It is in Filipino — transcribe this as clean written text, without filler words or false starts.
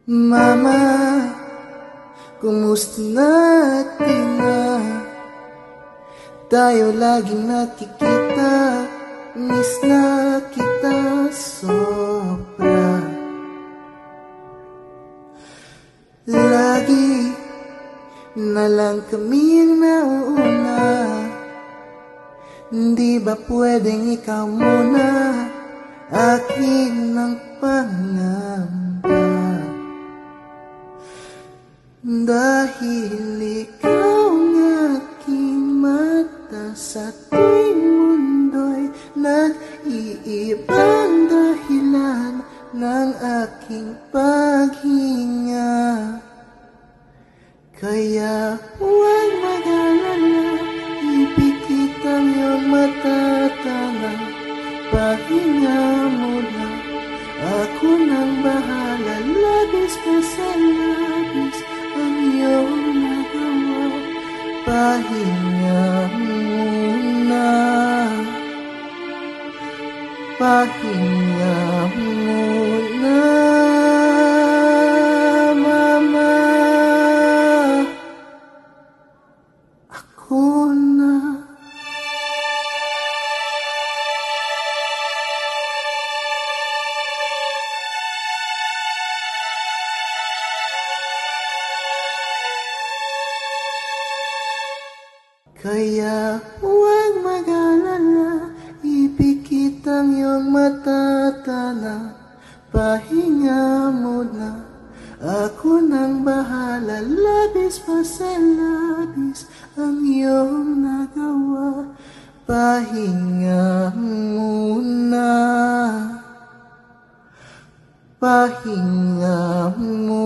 Mama, kumusta natin na? Tayo laging nakikita, miss na kita sobra. Lagi na lang kami nauna, di ba pwedeng ikaw muna akin ang pangamba? Dahil ikaw ang aking mata sa ating mundo'y nag-iibang dahilan ng aking paghinga. Kaya huwag mag-alala, ipikit ang iyong matatala. Pahinga mo na, ako nang bahala. Labis pa sa labis ang iyong nagawa. Pahinga muna, pahinga muna, Mama. Ako na. Kaya huwag mag-alala, ipikit ang iyong matatala. Pahinga muna, ako nang bahala. Labis pa sa labis ang iyong nagawa. Pahinga muna, pahinga muna.